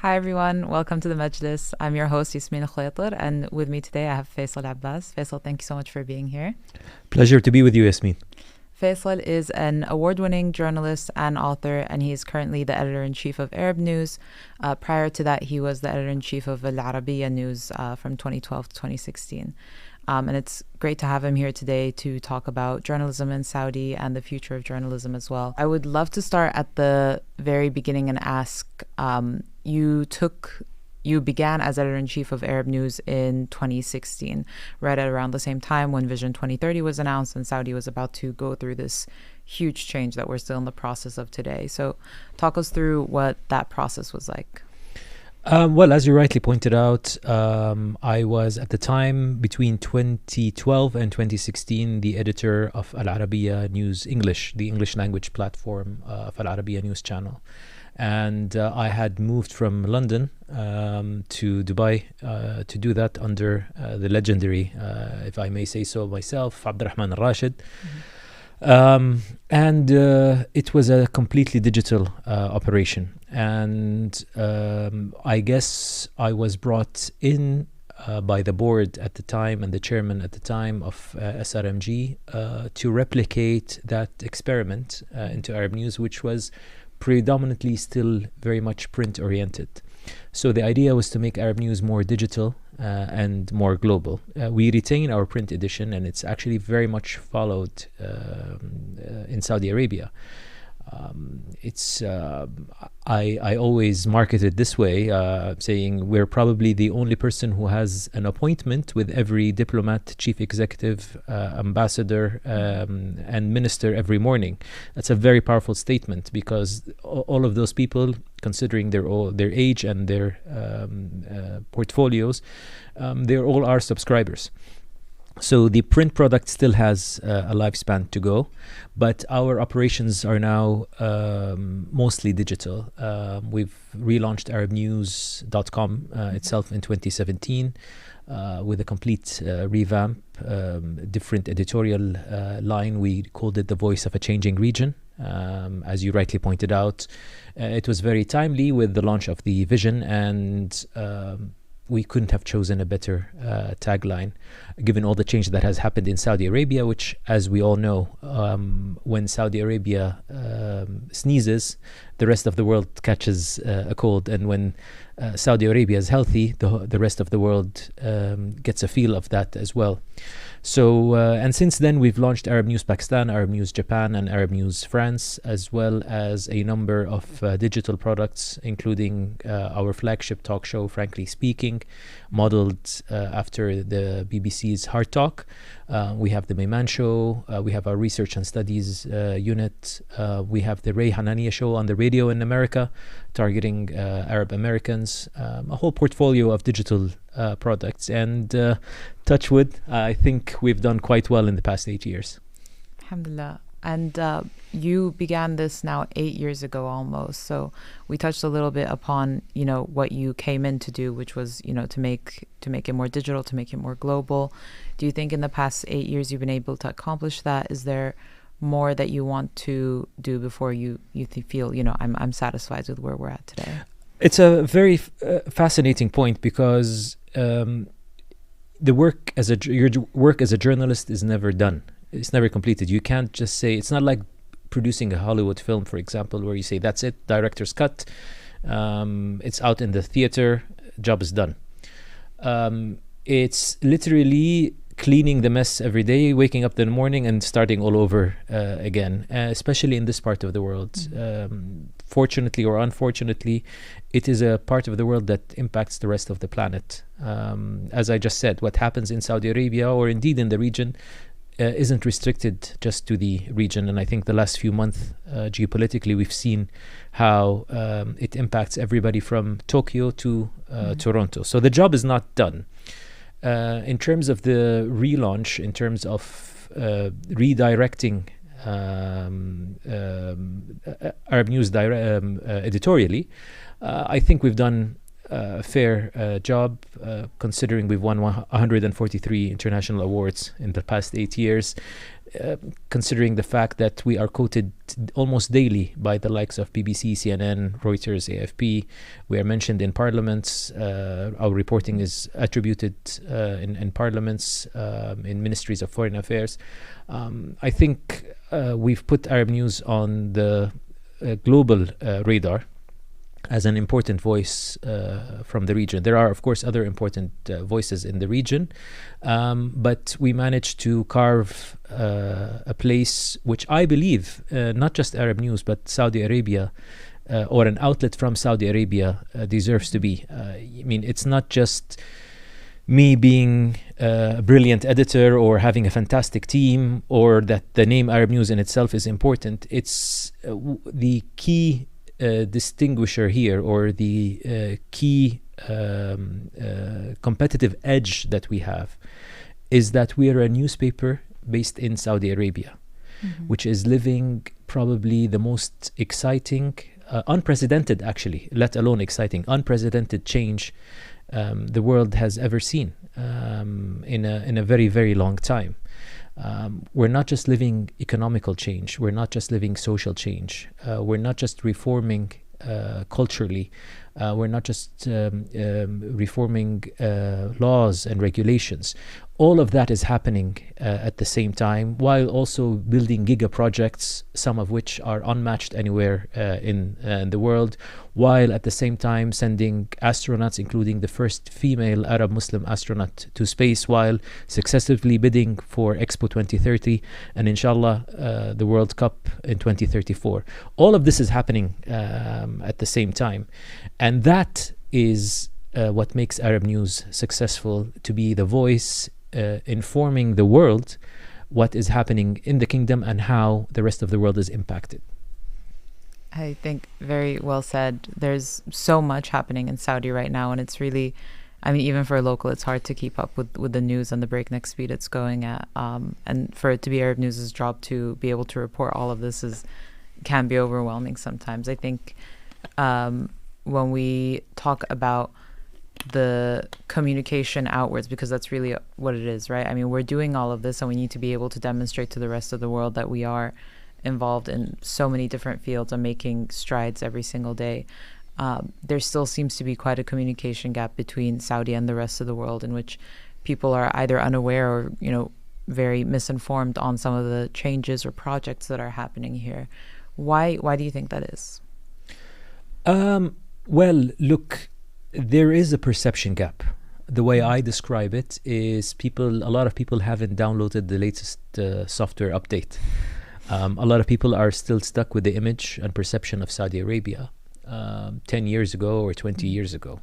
Hi everyone, welcome to the Majlis. I'm your host Yasmin Khayatr, and with me today I have Faisal Abbas. Faisal, thank you so much for being here. Pleasure to be with you, Yasmin. Faisal is an award-winning journalist and author, and he is currently the editor-in-chief of Arab News. Prior to that, he was the editor-in-chief of Arabiya News from 2012 to 2016. And it's great to have him here today to talk about journalism in Saudi and the future of journalism as well. I would love to start at the very beginning and ask, you began as editor-in-chief of Arab News in 2016, right at around the same time when Vision 2030 was announced and Saudi was about to go through this huge change that we're still in the process of today. So talk us through what that process was like. Well, as you rightly pointed out, I was at the time between 2012 and 2016 the editor of Arabiya News English, the English language platform of Arabiya News channel. And I had moved from London to Dubai to do that under the legendary, if I may say so myself, Abdurrahman al-Rashid. And it was a completely digital operation. And I guess I was brought in by the board at the time and the chairman at the time of SRMG to replicate that experiment into Arab News, which was predominantly still very much print oriented. So the idea was to make Arab News more digital and more global. We retain our print edition, and it's actually very much followed in Saudi Arabia. I always market it this way, saying we're probably the only person who has an appointment with every diplomat, chief executive, ambassador, and minister every morning. That's a very powerful statement, because all of those people, considering their age and their portfolios, they're all our subscribers. So the print product still has a lifespan to go, but our operations are now mostly digital. We've relaunched ArabNews.com itself in 2017 with a complete revamp, different editorial line. We called it the voice of a changing region. As you rightly pointed out, it was very timely with the launch of the vision, and we couldn't have chosen a better tagline, given all the change that has happened in Saudi Arabia, which, as we all know, when Saudi Arabia sneezes, the rest of the world catches a cold. And when Saudi Arabia is healthy, the rest of the world gets a feel of that as well. So, and since then, we've launched Arab News Pakistan, Arab News Japan, and Arab News France, as well as a number of digital products, including our flagship talk show, Frankly Speaking, modeled after the BBC's Hard Talk. We have the Meyman Show, we have our Research and Studies unit, we have the Ray Hanania Show on the radio in America, targeting Arab Americans, a whole portfolio of digital products. And touch wood, I think we've done quite well in the past 8 years. Alhamdulillah. And you began this now 8 years ago almost. So we touched a little bit upon, what you came in to do, which was, to make it more digital, to make it more global. Do you think in the past 8 years you've been able to accomplish that? Is there more that you want to do before you feel, I'm satisfied with where we're at today? It's a very fascinating point, because your work as a journalist is never done. It's never completed. You can't just say, it's not like producing a Hollywood film, for example, where you say, that's it, director's cut, it's out in the theater, job is done. It's literally cleaning the mess every day, waking up in the morning and starting all over again, especially in this part of the world. Fortunately or unfortunately, it is a part of the world that impacts the rest of the planet. As I just said, what happens in Saudi Arabia, or indeed in the region, isn't restricted just to the region. And I think the last few months, geopolitically, we've seen how it impacts everybody from Tokyo to Toronto. So the job is not done. In terms of the relaunch, in terms of redirecting Arab News editorially, I think we've done fair job, considering we've won 143 international awards in the past 8 years, considering the fact that we are quoted almost daily by the likes of BBC, CNN, Reuters, AFP. We are mentioned in parliaments. Our reporting is attributed in parliaments, in ministries of foreign affairs. I think we've put Arab news on the global radar as an important voice from the region. There are, of course, other important voices in the region, but we managed to carve a place which I believe not just Arab news, but Saudi Arabia, or an outlet from Saudi Arabia, deserves to be. I mean, it's not just me being a brilliant editor or having a fantastic team, or that the name Arab news in itself is important. It's the key distinguisher here, or the key competitive edge that we have, is that we are a newspaper based in Saudi Arabia, which is living probably the most exciting, unprecedented actually, let alone exciting, unprecedented change the world has ever seen in a very, very long time. We're not just living economical change. We're not just living social change. We're not just reforming culturally. We're not just reforming laws and regulations. All of that is happening at the same time, while also building giga projects, some of which are unmatched anywhere in the world, while at the same time sending astronauts, including the first female Arab Muslim astronaut, to space, while successively bidding for Expo 2030 and inshallah the World Cup in 2034. All of this is happening at the same time, and that is what makes Arab news successful, to be the voice informing the world what is happening in the kingdom and how the rest of the world is impacted. I think very well said. There's so much happening in Saudi right now, and it's really, I mean, even for a local, it's hard to keep up with the news and the breakneck speed it's going at. And for it to be Arab News' job to be able to report all of this can be overwhelming sometimes. I think when we talk about the communication outwards, because that's really what it is, right? I mean, we're doing all of this and we need to be able to demonstrate to the rest of the world that we are involved in so many different fields and making strides every single day. There still seems to be quite a communication gap between Saudi and the rest of the world, in which people are either unaware or, very misinformed on some of the changes or projects that are happening here. Why do you think that is? Well, look, there is a perception gap. The way I describe it is a lot of people haven't downloaded the latest software update. A lot of people are still stuck with the image and perception of Saudi Arabia 10 years ago or 20 years ago,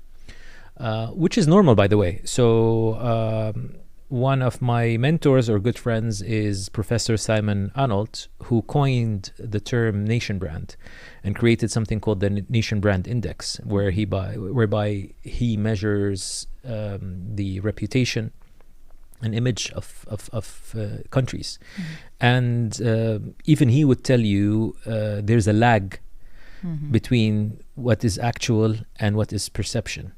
which is normal, by the way. So one of my mentors or good friends is Professor Simon Arnold, who coined the term nation brand and created something called the Nation Brand Index, whereby he measures the reputation and image of countries. And even he would tell you there's a lag between what is actual and what is perception.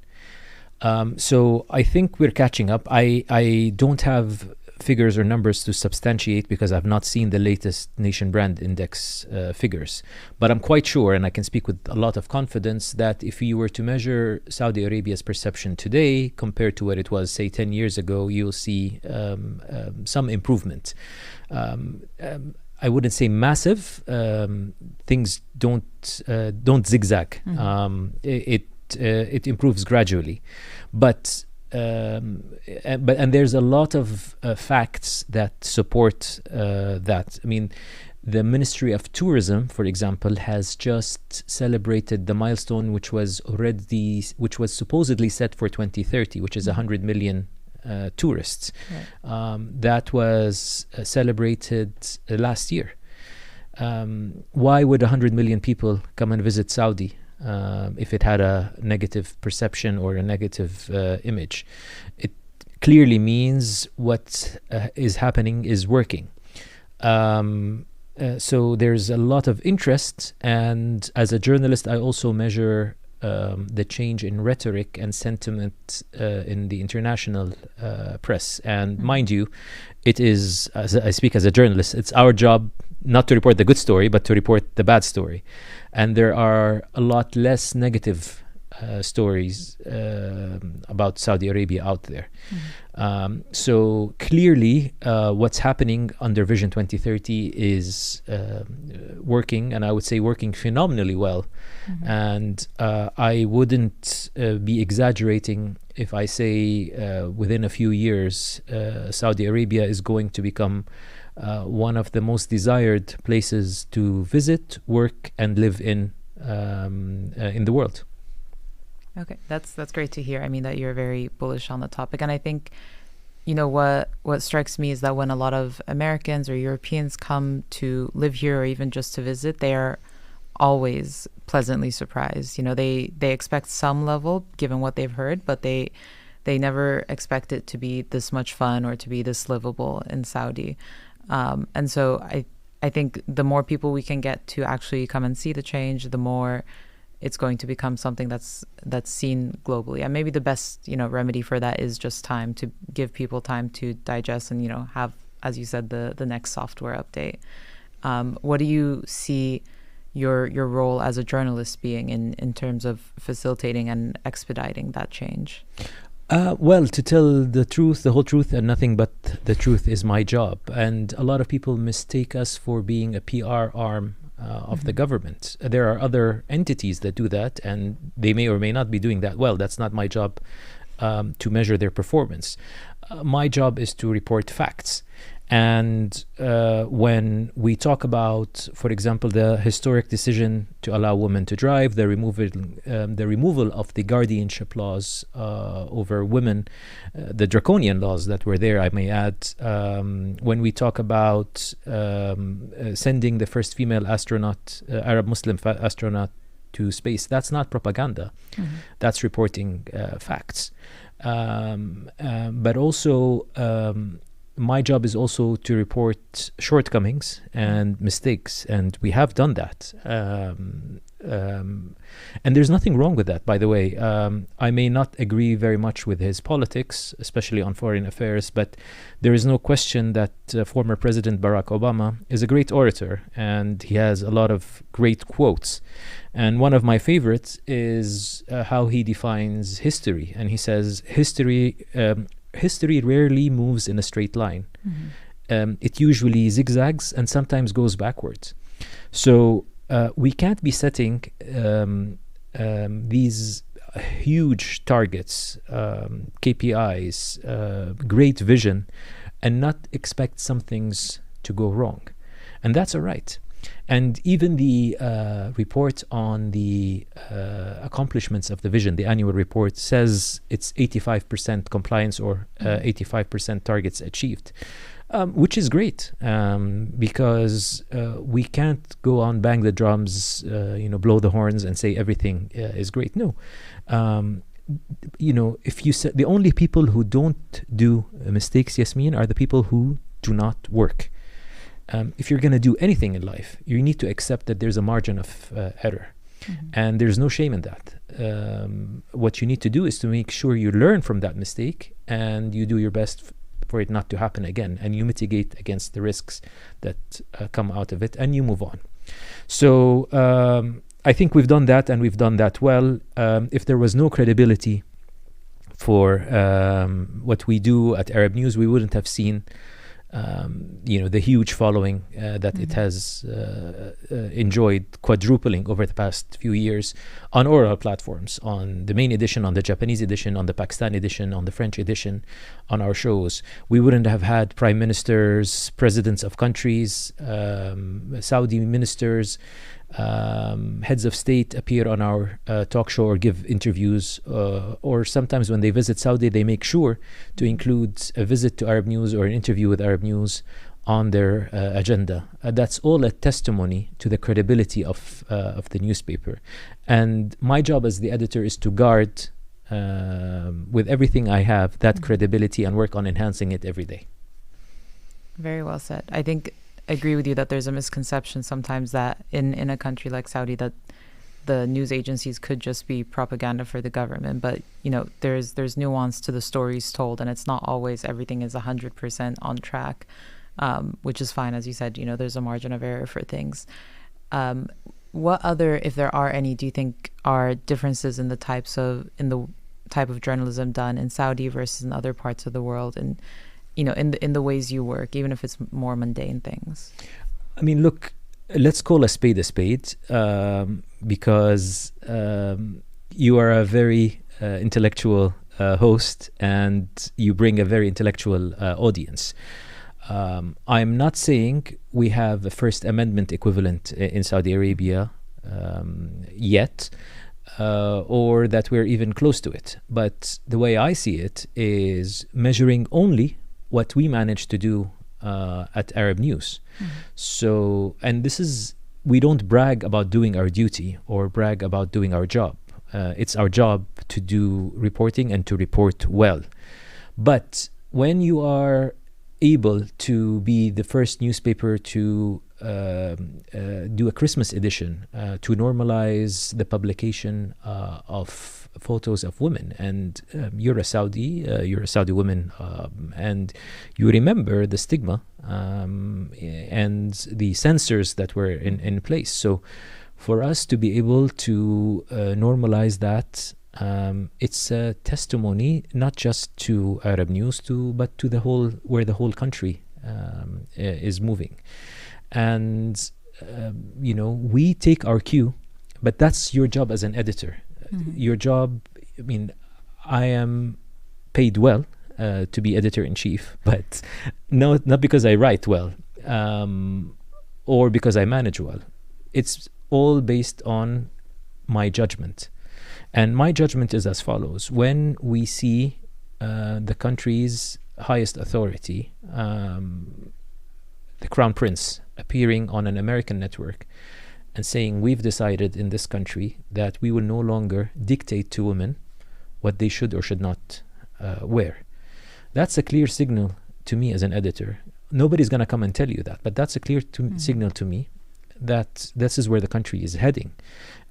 So I think we're catching up. I don't have figures or numbers to substantiate because I've not seen the latest Nation Brand Index figures. But I'm quite sure, and I can speak with a lot of confidence, that if you were to measure Saudi Arabia's perception today compared to what it was, say, 10 years ago, you'll see some improvement. I wouldn't say massive. Things don't zigzag. It improves gradually, but there's a lot of facts that support that. I mean, the Ministry of Tourism, for example, has just celebrated the milestone which was supposedly set for 2030, which is 100 million tourists. Right. That was celebrated last year. Why would 100 million people come and visit Saudi if it had a negative perception or a negative image? It clearly means what is happening is working. So there's a lot of interest, and as a journalist I also measure the change in rhetoric and sentiment in the international press. And mind you, it is, as I speak as a journalist, it's our job not to report the good story, but to report the bad story. And there are a lot less negative stories about Saudi Arabia out there. So clearly, what's happening under Vision 2030 is working, and I would say working phenomenally well. And I wouldn't be exaggerating if I say within a few years, Saudi Arabia is going to become one of the most desired places to visit, work, and live in the world. Okay, that's great to hear. I mean, that you're very bullish on the topic. And I think, you know, what strikes me is that when a lot of Americans or Europeans come to live here or even just to visit, they are always pleasantly surprised. You know, they expect some level given what they've heard, but they never expect it to be this much fun or to be this livable in Saudi. And so I think the more people we can get to actually come and see the change, the more it's going to become something that's seen globally. And maybe the best, you know, remedy for that is just time, to give people time to digest and, you know, have, as you said, the next software update. What do you see your role as a journalist being in terms of facilitating and expediting that change? Well, to tell the truth, the whole truth, and nothing but the truth is my job. And a lot of people mistake us for being a PR arm of the government. There are other entities that do that, and they may or may not be doing that well. That's not my job to measure their performance. My job is to report facts. And when we talk about, for example, the historic decision to allow women to drive, the removal of the guardianship laws over women, the draconian laws that were there, I may add, when we talk about sending the first female astronaut, Arab Muslim astronaut to space, that's not propaganda. That's reporting facts. But also, my job is also to report shortcomings and mistakes, and we have done that. And there's nothing wrong with that, by the way. I may not agree very much with his politics, especially on foreign affairs, but there is no question that former President Barack Obama is a great orator, and he has a lot of great quotes. And one of my favorites is how he defines history. And he says, history rarely moves in a straight line. It usually zigzags and sometimes goes backwards. So we can't be setting these huge targets, KPIs, great vision, and not expect some things to go wrong. And that's all right. And even the report on the accomplishments of the vision, the annual report, says it's 85% compliance or 85% targets achieved, which is great, because we can't go on, bang the drums, blow the horns and say everything is great. No. If you said the only people who don't do mistakes, Yasmin, are the people who do not work. If you're going to do anything in life, you need to accept that there's a margin of error. And there's no shame in that. What you need to do is to make sure you learn from that mistake and you do your best for it not to happen again, and you mitigate against the risks that come out of it, and you move on. So I think we've done that, and we've done that well. If there was no credibility for what we do at Arab News, we wouldn't have seen the huge following that it has enjoyed, quadrupling over the past few years on oral platforms, on the main edition, on the Japanese edition, on the Pakistani edition, on the French edition, on our shows. We wouldn't have had prime ministers, presidents of countries, Saudi ministers, heads of state appear on our talk show or give interviews, or sometimes when they visit Saudi, they make sure to include a visit to Arab News or an interview with Arab News on their agenda. That's all a testimony to the credibility of the newspaper. And my job as the editor is to guard with everything I have that credibility and work on enhancing it every day. Very well said. I agree with you that there's a misconception sometimes that in a country like Saudi that the news agencies could just be propaganda for the government, but there's nuance to the stories told, and it's not always everything is 100% on track, which is fine. As you said, there's a margin of error for things. What other, if there are any, do you think are differences in the type of journalism done in Saudi versus in other parts of the world, and in the ways you work, even if it's more mundane things? I mean, look, let's call a spade, because you are a very intellectual host, and you bring a very intellectual audience. I'm not saying we have a First Amendment equivalent in Saudi Arabia yet, or that we're even close to it. But the way I see it is measuring only what we managed to do at Arab News. So, and we don't brag about doing our duty or brag about doing our job. It's our job to do reporting and to report well. But when you are able to be the first newspaper to do a Christmas edition, to normalize the publication of photos of women, and you're a Saudi woman, and you remember the stigma and the censors that were in place. So for us to be able to normalize that, it's a testimony not just to Arab News, but to where the whole country is moving. And we take our cue, but that's your job as an editor. Your job, I mean, I am paid well to be editor-in-chief, but not because I write well or because I manage well. It's all based on my judgment. And my judgment is as follows. When we see the country's highest authority, the Crown Prince, appearing on an American network and saying, we've decided in this country that we will no longer dictate to women what they should or should not wear. That's a clear signal to me as an editor. Nobody's going to come and tell you that, but that's a clear signal to me that this is where the country is heading.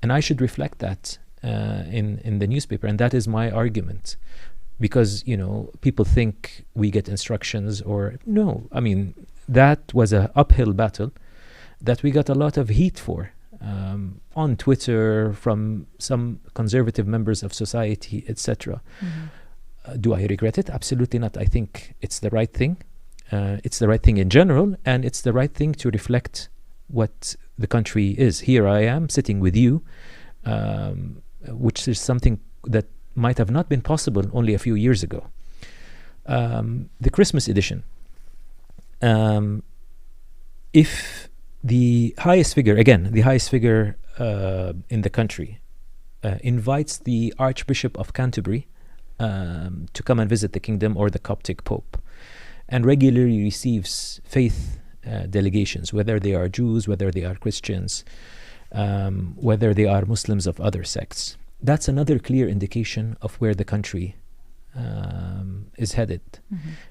And I should reflect that in the newspaper. And that is my argument. Because, people think we get instructions or no. I mean, that was an uphill battle that we got a lot of heat for on Twitter from some conservative members of society, etc. Do I regret it? Absolutely not. I think it's the right thing. It's the right thing in general, and it's the right thing to reflect what the country is. Here I am sitting with you, which is something that might have not been possible only a few years ago. The Christmas edition. If the highest figure in the country invites the Archbishop of Canterbury to come and visit the kingdom, or the Coptic Pope, and regularly receives faith delegations, whether they are Jews, whether they are Christians, whether they are Muslims of other sects, that's another clear indication of where the country is headed.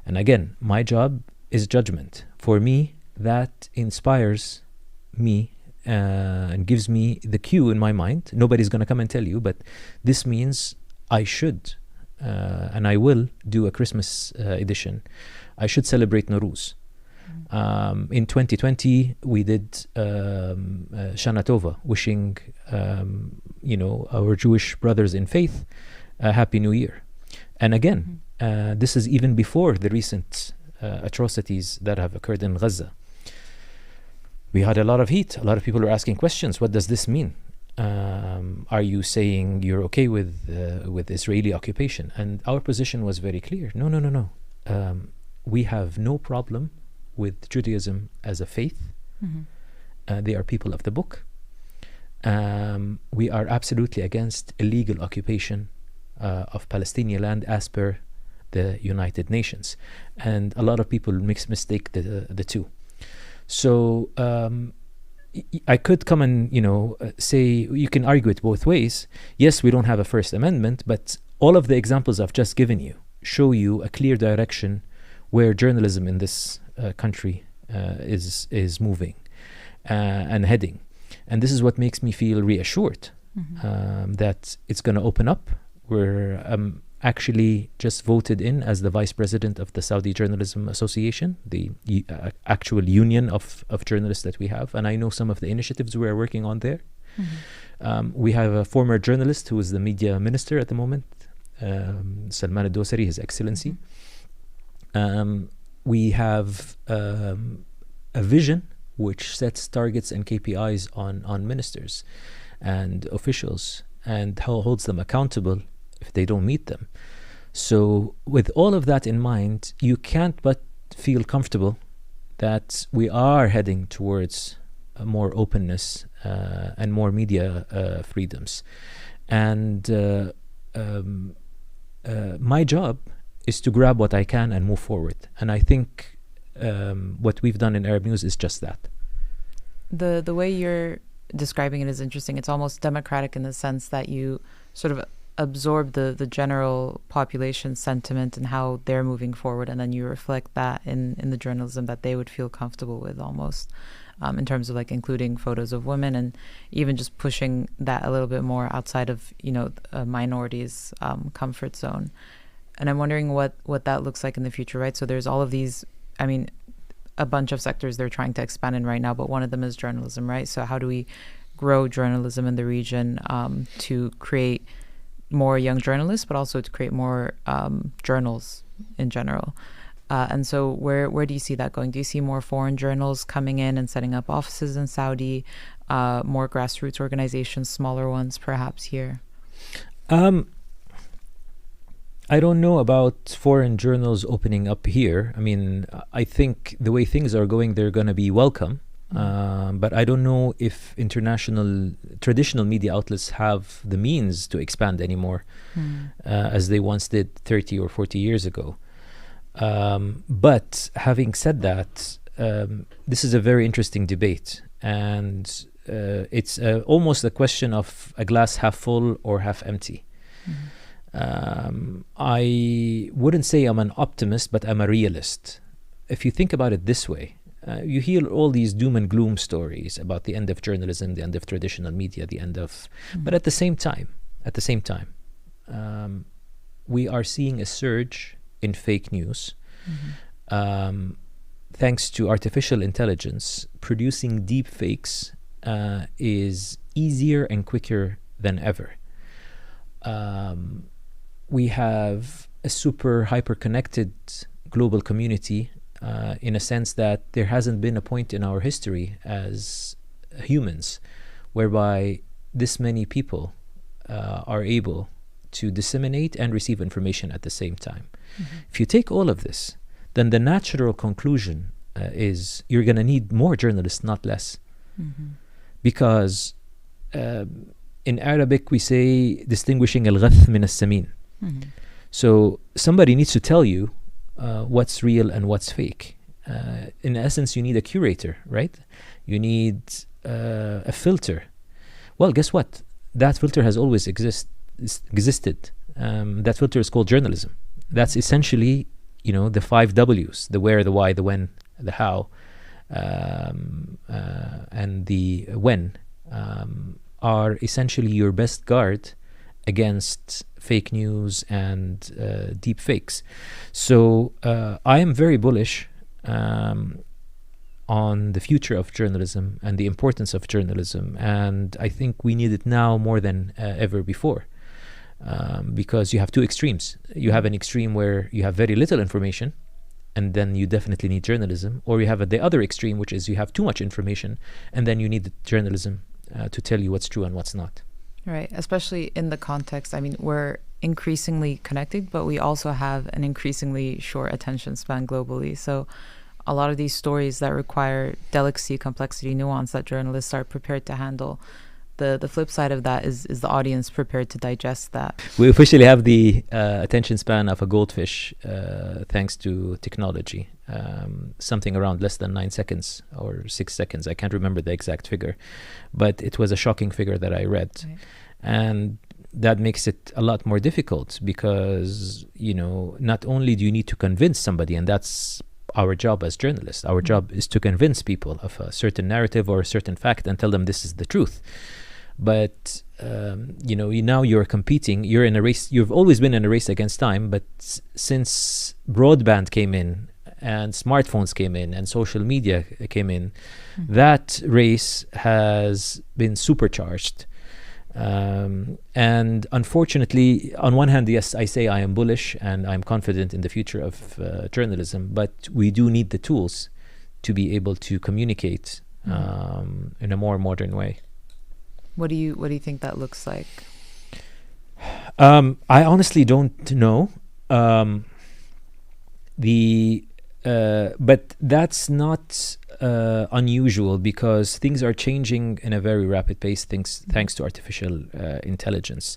And again, my job is judgment. For me, that inspires me and gives me the cue in my mind. Nobody's going to come and tell you, but this means I should and I will do a Christmas edition. I should celebrate Nowruz. In 2020, we did Shana Tova, wishing our Jewish brothers in faith a Happy New Year. And again, this is even before the recent atrocities that have occurred in Gaza. We had a lot of heat. A lot of people are asking questions. What does this mean? Are you saying you're okay with Israeli occupation? And our position was very clear. No. We have no problem with Judaism as a faith. They are people of the book. We are absolutely against illegal occupation of Palestinian land as per the United Nations. And a lot of people mistake the two. So I could come and say, you can argue it both ways. Yes, we don't have a First Amendment, but all of the examples I've just given you show you a clear direction where journalism in this country is moving and heading. And this is what makes me feel reassured that it's going to open up. We're actually just voted in as the vice president of the Saudi Journalism Association, the actual union of journalists that we have. And I know some of the initiatives we are working on there. We have a former journalist who is the media minister at the moment, Salman al-Dosari, His Excellency. We have a vision which sets targets and KPIs on ministers and officials and holds them accountable if they don't meet them. So with all of that in mind, you can't but feel comfortable that we are heading towards more openness and more media freedoms. And my job is to grab what I can and move forward. And I think what we've done in Arab News is just that. The way you're describing it is interesting. It's almost democratic in the sense that you sort of absorb the general population sentiment and how they're moving forward, and then you reflect that in the journalism that they would feel comfortable with, almost in terms of like including photos of women and even just pushing that a little bit more outside of a minority's comfort zone. And I'm wondering what that looks like in the future, right? So there's all of these, I mean, a bunch of sectors they're trying to expand in right now, but one of them is journalism, right? So how do we grow journalism in the region to create more young journalists, but also to create more journals in general? And so where do you see that going? Do you see more foreign journals coming in and setting up offices in Saudi, more grassroots organizations, smaller ones perhaps here? I don't know about foreign journals opening up here. I mean, I think the way things are going, they're going to be welcome. But I don't know if traditional media outlets have the means to expand anymore as they once did 30 or 40 years ago. But having said that, this is a very interesting debate. And it's almost a question of a glass half full or half empty. I wouldn't say I'm an optimist, but I'm a realist. If you think about it this way, you hear all these doom and gloom stories about the end of journalism, the end of traditional media, the end of... But at the same time, we are seeing a surge in fake news. Thanks to artificial intelligence, producing deep fakes is easier and quicker than ever. We have a super hyper-connected global community in a sense that there hasn't been a point in our history as humans whereby this many people are able to disseminate and receive information at the same time. If you take all of this, then the natural conclusion is you're going to need more journalists, not less. Because in Arabic we say distinguishing al-ghath min as-samin. So somebody needs to tell you what's real and what's fake. In essence, you need a curator, right? You need a filter. Well, guess what? That filter has always existed. That filter is called journalism. That's essentially, the 5 W's: the where, the why, the when, the how, and the when are essentially your best guard against fake news and deep fakes. So I am very bullish on the future of journalism and the importance of journalism, and I think we need it now more than ever before, because you have two extremes. You have an extreme where you have very little information, and then you definitely need journalism, or you have the other extreme, which is you have too much information, and then you need the journalism to tell you what's true and what's not. Right, especially in the context, I mean, we're increasingly connected, but we also have an increasingly short attention span globally. So a lot of these stories that require delicacy, complexity, nuance that journalists are prepared to handle, the flip side of that is the audience prepared to digest that. We officially have the attention span of a goldfish thanks to technology. Something around less than 9 seconds or 6 seconds. I can't remember the exact figure, but it was a shocking figure that I read. Right. And that makes it a lot more difficult because, not only do you need to convince somebody, and that's our job as journalists. Our job is to convince people of a certain narrative or a certain fact and tell them this is the truth. But now you're competing. You're in a race. You've always been in a race against time. But since broadband came in, and smartphones came in, and social media came in, that race has been supercharged. And unfortunately, on one hand, yes, I say I am bullish and I'm confident in the future of journalism, but we do need the tools to be able to communicate in a more modern way. What do you think that looks like? I honestly don't know. But that's not unusual, because things are changing in a very rapid pace, thanks to artificial intelligence.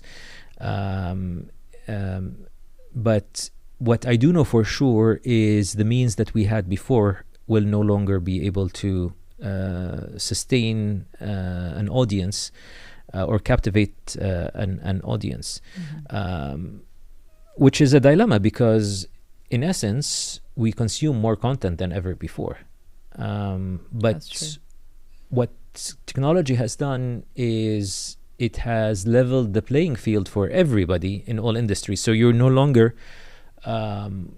But what I do know for sure is the means that we had before will no longer be able to sustain an audience or captivate an audience, which is a dilemma, because in essence we consume more content than ever before. But what technology has done is it has leveled the playing field for everybody in all industries. So you're no longer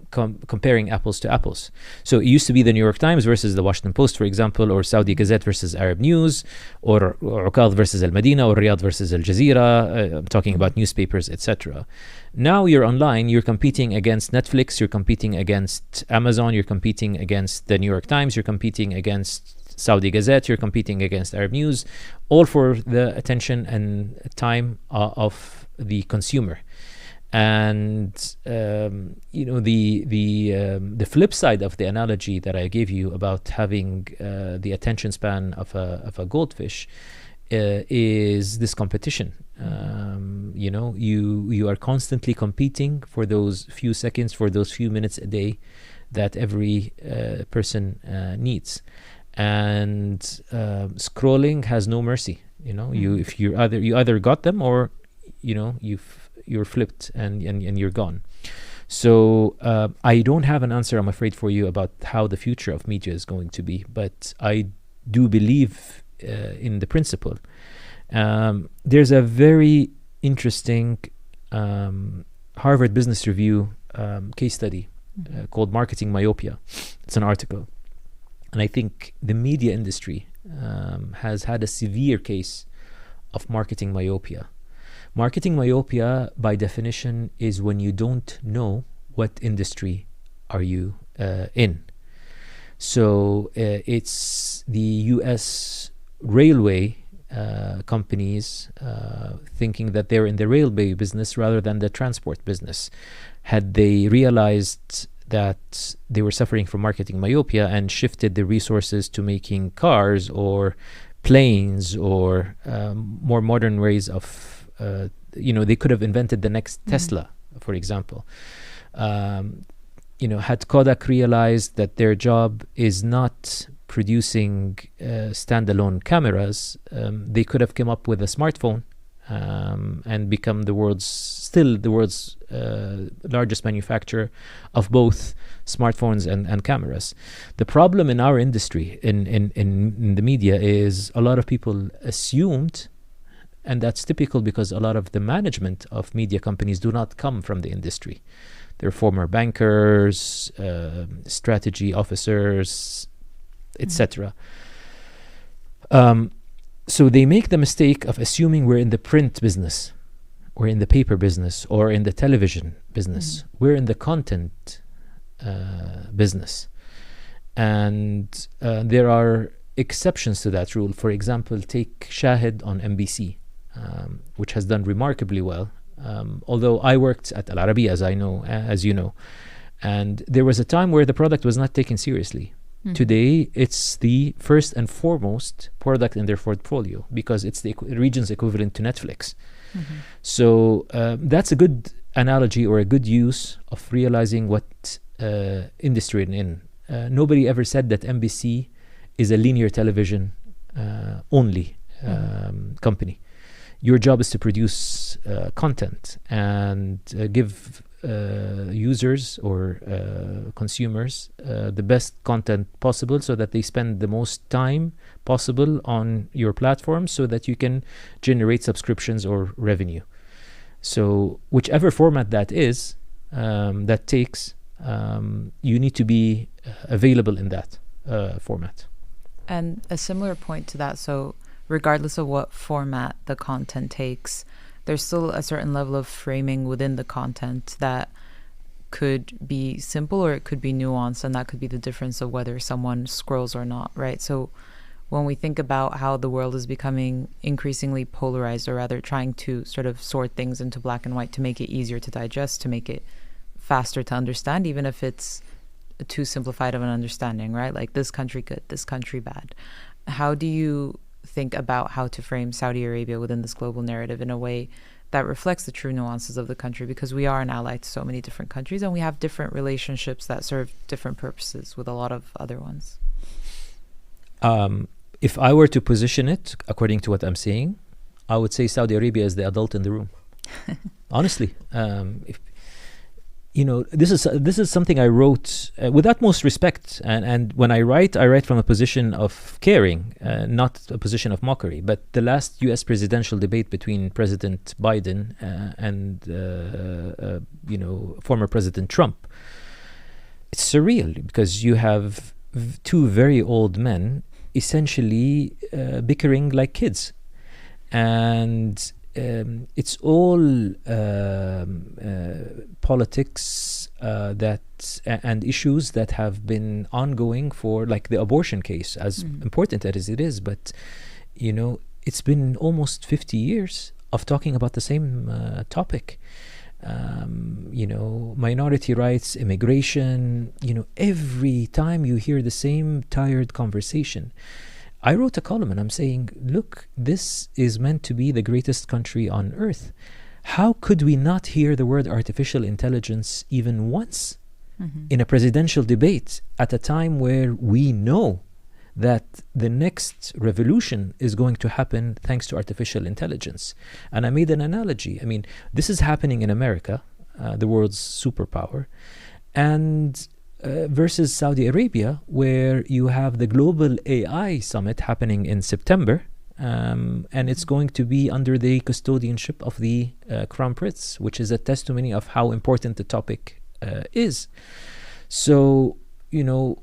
comparing apples to apples. So it used to be the New York Times versus the Washington Post, for example, or Saudi Gazette versus Arab News, or Uqad versus Al Madina, or Riyadh versus Al Jazeera. I'm talking about newspapers, etc. Now you're online, you're competing against Netflix, you're competing against Amazon, you're competing against the New York Times, you're competing against Saudi Gazette, you're competing against Arab News, all for the attention and time of the consumer. And the flip side of the analogy that I gave you about having the attention span of a goldfish is this competition. You are constantly competing for those few seconds, for those few minutes a day that every person needs. And scrolling has no mercy. You either got them, or you're flipped and you're gone. So I don't have an answer, I'm afraid, for you about how the future of media is going to be, but I do believe in the principle. There's a very interesting Harvard Business Review case study called Marketing Myopia. It's an article. And I think the media industry has had a severe case of marketing myopia. Marketing myopia, by definition, is when you don't know what industry are you in. So it's the U.S. railway companies thinking that they're in the railway business rather than the transport business. Had they realized that they were suffering from marketing myopia and shifted the resources to making cars or planes or more modern ways of they could have invented the next Tesla, for example. Had Kodak realized that their job is not producing standalone cameras, they could have come up with a smartphone and become the world's largest manufacturer of both smartphones and cameras. The problem in our industry, in the media, is a lot of people assumed, and that's typical because a lot of the management of media companies do not come from the industry. They're former bankers, strategy officers, etc. So they make the mistake of assuming we're in the print business, or in the paper business, or in the television business. We're in the content business. And there are exceptions to that rule. For example, take Shahid on NBC, which has done remarkably well. Although I worked at Arabiya, as you know, and there was a time where the product was not taken seriously. Today, it's the first and foremost product in their portfolio because it's the region's equivalent to Netflix. So that's a good analogy or a good use of realizing what industry we're in. Nobody ever said that NBC is a linear television only company. Your job is to produce content and give users or consumers the best content possible, so that they spend the most time possible on your platform, so that you can generate subscriptions or revenue. So whichever format that is, that takes, you need to be available in that format. And a similar point to that, so regardless of what format the content takes, there's still a certain level of framing within the content that could be simple or it could be nuanced, and that could be the difference of whether someone scrolls or not, right? So when we think about how the world is becoming increasingly polarized, or rather trying to sort of sort things into black and white to make it easier to digest, to make it faster to understand, even if it's too simplified of an understanding, right? Like this country good, this country bad. How do you think about how to frame Saudi Arabia within this global narrative in a way that reflects the true nuances of the country? Because we are an ally to so many different countries, and we have different relationships that serve different purposes with a lot of other ones. If I were to position it according to what I'm saying, I would say Saudi Arabia is the adult in the room. Honestly, if this is something I wrote with utmost respect, and when I write from a position of caring, not a position of mockery. But the last U.S. presidential debate between President Biden and former President Trump, it's surreal, because you have two very old men essentially bickering like kids, and it's all politics and issues that have been ongoing for, like the abortion case, as important as it is. But it's been almost 50 years of talking about the same topic. Minority rights, immigration. Every time you hear the same tired conversation. I wrote a column and I'm saying, look, this is meant to be the greatest country on earth. How could we not hear the word artificial intelligence even once in a presidential debate at a time where we know that the next revolution is going to happen thanks to artificial intelligence? And I made an analogy. I mean, this is happening in America, the world's superpower, and versus Saudi Arabia, where you have the Global AI Summit happening in September, and it's going to be under the custodianship of the Crown Prince, which is a testimony of how important the topic is. So,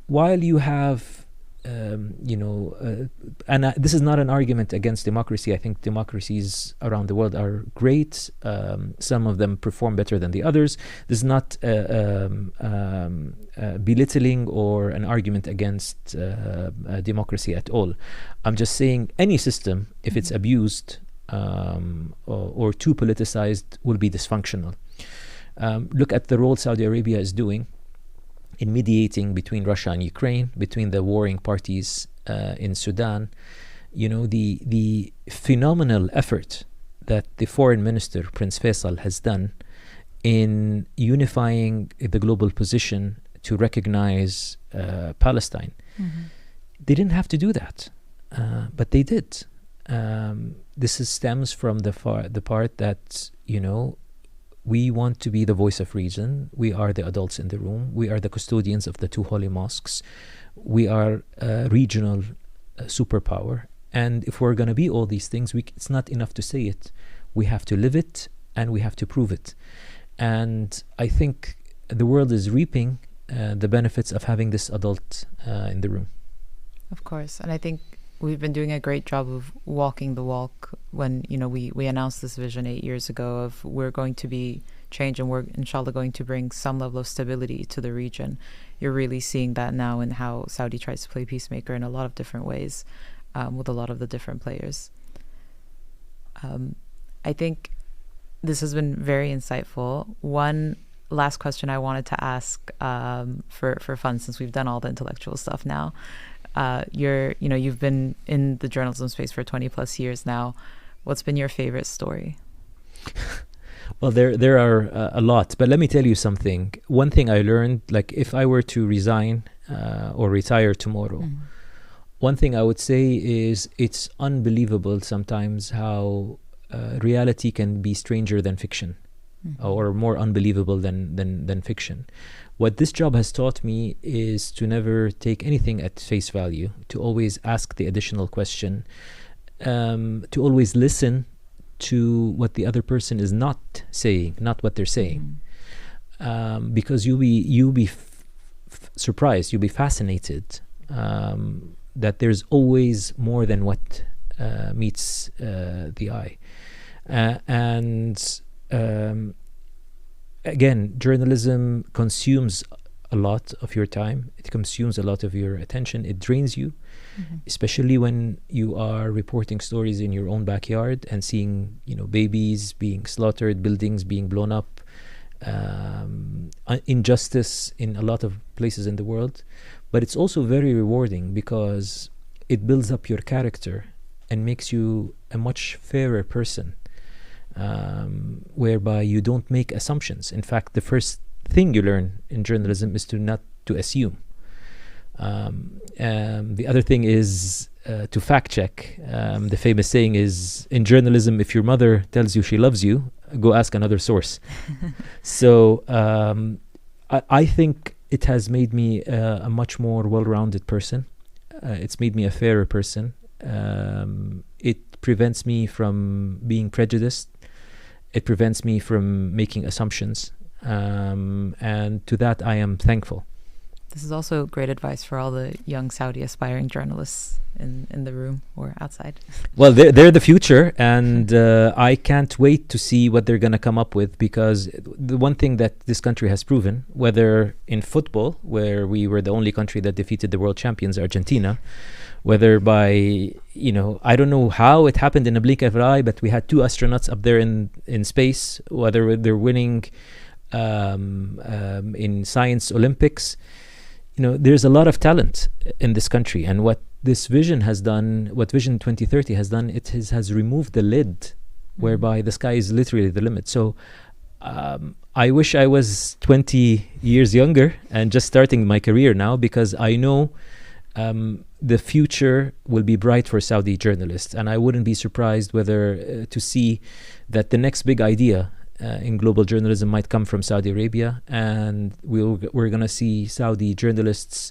while you have this is not an argument against democracy. I think democracies around the world are great. Some of them perform better than the others. This is not belittling or an argument against democracy at all. I'm just saying any system, if it's abused or too politicized, will be dysfunctional. Look at the role Saudi Arabia is doing in mediating between Russia and Ukraine, between the warring parties in Sudan. The phenomenal effort that the foreign minister, Prince Faisal, has done in unifying the global position to recognize Palestine. They didn't have to do that, but they did. This stems from the part that, we want to be the voice of reason. We are the adults in the room. We are the custodians of the two holy mosques. We are a regional superpower. And if we're going to be all these things, it's not enough to say it. We have to live it, and we have to prove it. And I think the world is reaping the benefits of having this adult in the room. Of course. And I think we've been doing a great job of walking the walk when, we announced this vision 8 years ago of we're going to be change, and we're inshallah going to bring some level of stability to the region. You're really seeing that now in how Saudi tries to play peacemaker in a lot of different ways with a lot of the different players. I think this has been very insightful. One last question I wanted to ask for fun, since we've done all the intellectual stuff now. You've been in the journalism space for 20 plus years now. What's been your favorite story? Well, there are a lot, but let me tell you something. One thing I learned, like if I were to resign or retire tomorrow, one thing I would say is it's unbelievable sometimes how reality can be stranger than fiction, or more unbelievable than fiction. What this job has taught me is to never take anything at face value, to always ask the additional question, to always listen to what the other person is not saying, not what they're saying. Because you'll be surprised, you'll be fascinated that there's always more than what meets the eye. Again, journalism consumes a lot of your time. It consumes a lot of your attention. It drains you, especially when you are reporting stories in your own backyard and seeing, babies being slaughtered, buildings being blown up, injustice in a lot of places in the world. But it's also very rewarding because it builds up your character and makes you a much fairer person, whereby you don't make assumptions. In fact, the first thing you learn in journalism is not to assume. The other thing is to fact check. The famous saying is, in journalism, if your mother tells you she loves you, go ask another source. So I think it has made me a much more well-rounded person. It's made me a fairer person. It prevents me from being prejudiced. It prevents me from making assumptions. And to that, I am thankful. This is also great advice for all the young Saudi aspiring journalists in the room or outside. Well, they're the future, and I can't wait to see what they're going to come up with, because the one thing that this country has proven, whether in football, where we were the only country that defeated the world champions, Argentina, whether by, I don't know how it happened in a blink of an eye, but we had 2 astronauts up there in space, whether they're winning in science Olympics. There's a lot of talent in this country, and what this vision has done, what Vision 2030 has done, it has removed the lid, whereby the sky is literally the limit. So I wish I was 20 years younger and just starting my career now, because I know the future will be bright for Saudi journalists, and I wouldn't be surprised whether to see that the next big idea in global journalism might come from Saudi Arabia, and we're going to see Saudi journalists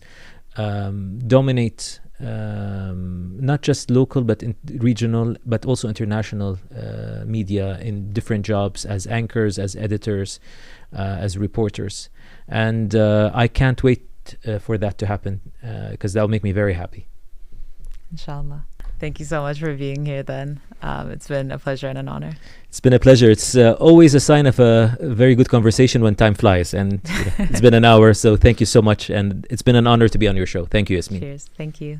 dominate not just local but regional but also international media in different jobs, as anchors, as editors, as reporters. And I can't wait for that to happen, because that'll make me very happy. Inshallah. Thank you so much for being here then. It's been a pleasure and an honor. It's been a pleasure. It's always a sign of a very good conversation when time flies. And it's been an hour, so thank you so much. And it's been an honor to be on your show. Thank you, Yasmin. Cheers. Thank you.